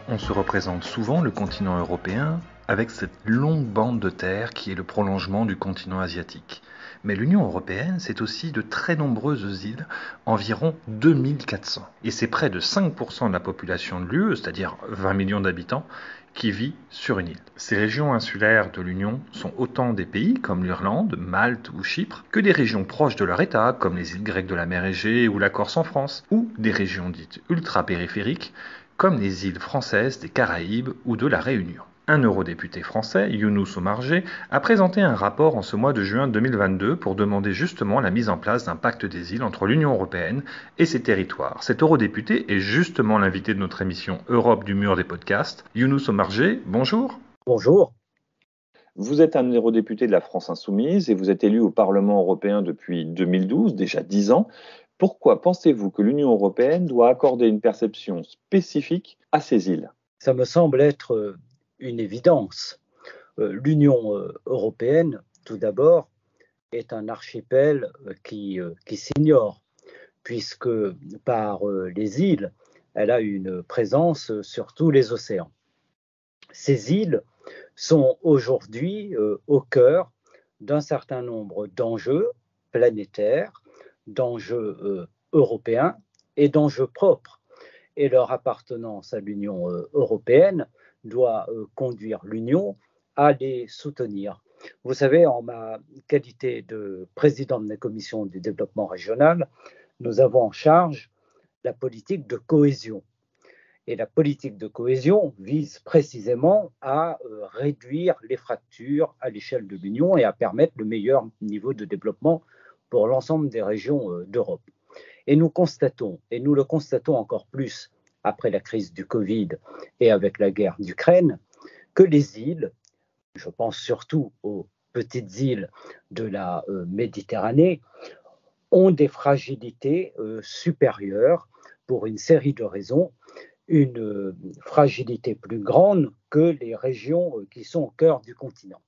On se représente souvent le continent européen avec cette longue bande de terre qui est le prolongement du continent asiatique. Mais l'Union européenne, c'est aussi de très nombreuses îles, environ 2400. Et c'est près de 5% de la population de l'UE, c'est-à-dire 20 millions d'habitants, qui vit sur une île. Ces régions insulaires de l'Union sont autant des pays comme l'Irlande, Malte ou Chypre, que des régions proches de leur État, comme les îles grecques de la mer Égée ou la Corse en France, ou des régions dites ultra-périphériques, comme les îles françaises des Caraïbes ou de la Réunion. Un eurodéputé français, Younous Omarjee, a présenté un rapport en ce mois de juin 2022 pour demander justement la mise en place d'un pacte des îles entre l'Union européenne et ses territoires. Cet eurodéputé est justement l'invité de notre émission Europe du mur des podcasts. Younous Omarjee, bonjour. Bonjour. Vous êtes un eurodéputé de la France Insoumise et vous êtes élu au Parlement européen depuis 2012, déjà 10 ans. Pourquoi pensez-vous que l'Union européenne doit accorder une perception spécifique à ces îles ? Ça me semble être une évidence. L'Union européenne, tout d'abord, est un archipel qui s'ignore, puisque par les îles, elle a une présence sur tous les océans. Ces îles sont aujourd'hui au cœur d'un certain nombre d'enjeux planétaires, d'enjeux européens et d'enjeux propres. Et leur appartenance à l'Union européenne doit conduire l'Union à les soutenir. Vous savez, en ma qualité de président de la Commission du développement régional, nous avons en charge la politique de cohésion. Et la politique de cohésion vise précisément à réduire les fractures à l'échelle de l'Union et à permettre le meilleur niveau de développement pour l'ensemble des régions d'Europe. Et nous le constatons encore plus après la crise du Covid et avec la guerre d'Ukraine, que les îles, je pense surtout aux petites îles de la Méditerranée, ont des fragilités supérieures pour une série de raisons, une fragilité plus grande que les régions qui sont au cœur du continent.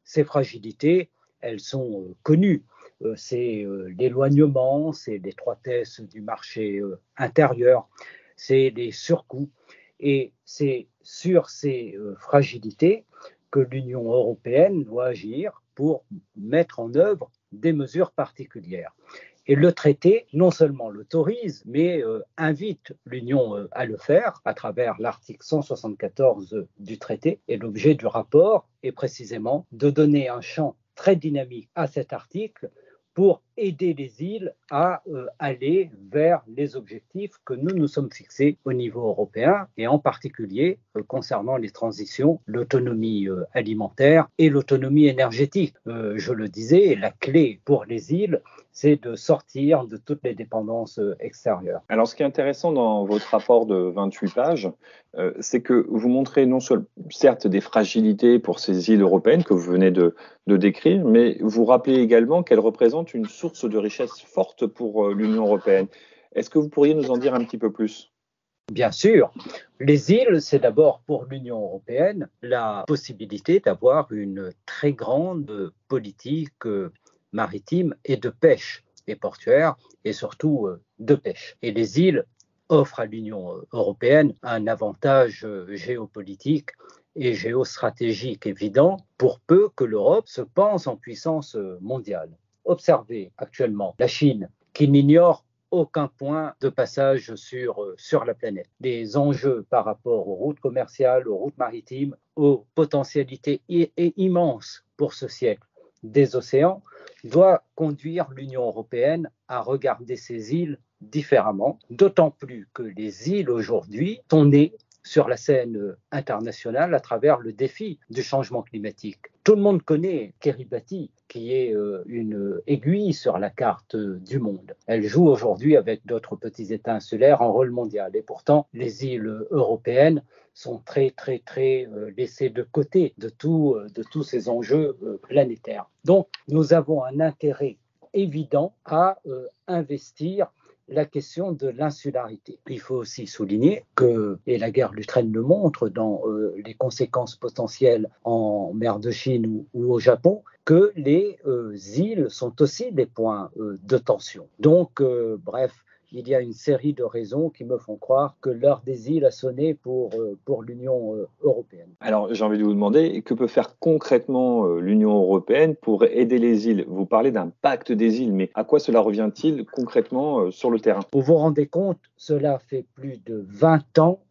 Ces fragilités, elles sont connues. C'est l'éloignement, c'est l'étroitesse du marché intérieur, c'est les surcoûts. Et c'est sur ces fragilités que l'Union européenne doit agir pour mettre en œuvre des mesures particulières. Et le traité, non seulement l'autorise, mais invite l'Union à le faire à travers l'article 174 du traité. Et l'objet du rapport est précisément de donner un champ très dynamique à cet article pour aider les îles à aller vers les objectifs que nous nous sommes fixés au niveau européen et en particulier concernant les transitions, l'autonomie alimentaire et l'autonomie énergétique. Je le disais, la clé pour les îles, c'est de sortir de toutes les dépendances extérieures. Alors, ce qui est intéressant dans votre rapport de 28 pages, c'est que vous montrez non seulement, certes, des fragilités pour ces îles européennes que vous venez de décrire, mais vous rappelez également qu'elles représentent une source de richesse forte pour l'Union européenne. Est-ce que vous pourriez nous en dire un petit peu plus ? Bien sûr, les îles, c'est d'abord pour l'Union européenne la possibilité d'avoir une très grande politique maritime et de pêche, et portuaire, et surtout de pêche. Et les îles offrent à l'Union européenne un avantage géopolitique et géostratégique évident pour peu que l'Europe se pense en puissance mondiale. Observez actuellement la Chine qui n'ignore aucun point de passage sur la planète. Les enjeux par rapport aux routes commerciales, aux routes maritimes, aux potentialités immenses pour ce siècle des océans, doit conduire l'Union européenne à regarder ces îles différemment, d'autant plus que les îles aujourd'hui sont nées sur la scène internationale à travers le défi du changement climatique. Tout le monde connaît Kiribati, qui est une aiguille sur la carte du monde. Elle joue aujourd'hui avec d'autres petits États insulaires un rôle mondial. Et pourtant, les îles européennes sont très laissées de côté de tous ces enjeux planétaires. Donc, nous avons un intérêt évident à investir la question de l'insularité. Il faut aussi souligner que, et la guerre d'Ukraine le montre dans les conséquences potentielles en mer de Chine ou au Japon, que les îles sont aussi des points de tension. Donc, bref, il y a une série de raisons qui me font croire que l'heure des îles a sonné pour l'Union européenne. Alors, j'ai envie de vous demander, que peut faire concrètement l'Union européenne pour aider les îles? Vous parlez d'un pacte des îles, mais à quoi cela revient-il concrètement sur le terrain? Vous vous rendez compte, cela fait plus de 20 ans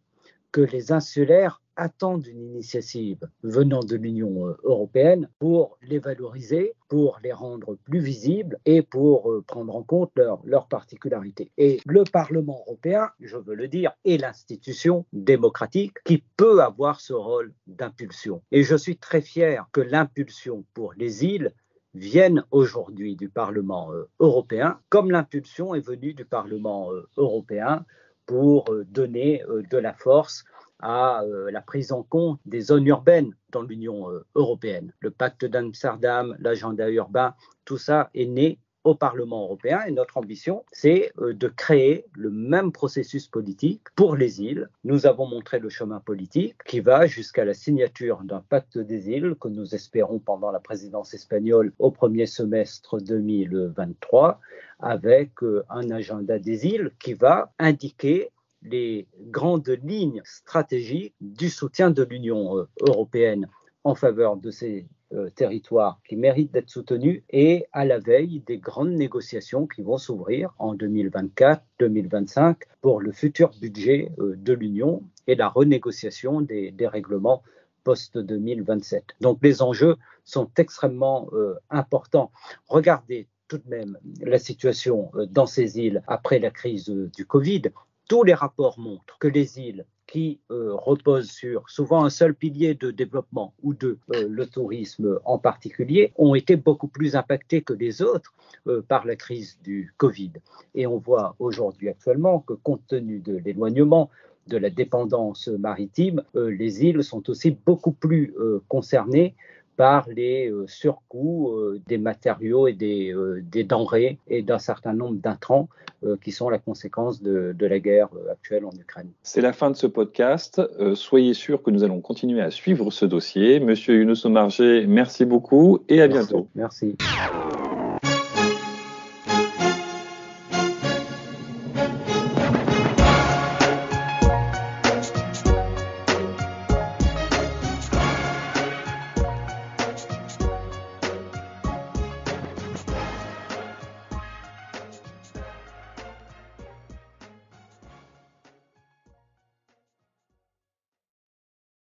que les insulaires attendent une initiative venant de l'Union européenne pour les valoriser, pour les rendre plus visibles et pour prendre en compte leurs particularités. Et le Parlement européen, je veux le dire, est l'institution démocratique qui peut avoir ce rôle d'impulsion. Et je suis très fier que l'impulsion pour les îles vienne aujourd'hui du Parlement européen, comme l'impulsion est venue du Parlement européen pour donner de la force à la prise en compte des zones urbaines dans l'Union européenne. Le pacte d'Amsterdam, l'agenda urbain, tout ça est né au Parlement européen et notre ambition, c'est de créer le même processus politique pour les îles. Nous avons montré le chemin politique qui va jusqu'à la signature d'un pacte des îles que nous espérons pendant la présidence espagnole au premier semestre 2023 avec un agenda des îles qui va indiquer les grandes lignes stratégiques du soutien de l'Union européenne en faveur de ces territoires qui méritent d'être soutenus et à la veille des grandes négociations qui vont s'ouvrir en 2024-2025 pour le futur budget de l'Union et la renégociation des règlements post-2027. Donc les enjeux sont extrêmement importants. Regardez tout de même la situation dans ces îles après la crise du Covid. Tous les rapports montrent que les îles qui reposent sur souvent un seul pilier de développement ou le tourisme en particulier ont été beaucoup plus impactées que les autres par la crise du Covid. Et on voit aujourd'hui actuellement que compte tenu de l'éloignement, de la dépendance maritime, les îles sont aussi beaucoup plus concernées par les surcoûts des matériaux et des denrées et d'un certain nombre d'intrants qui sont la conséquence de la guerre actuelle en Ukraine. C'est la fin de ce podcast. Soyez sûr que nous allons continuer à suivre ce dossier. Monsieur Younous Omarjeh, merci beaucoup et à bientôt. Merci.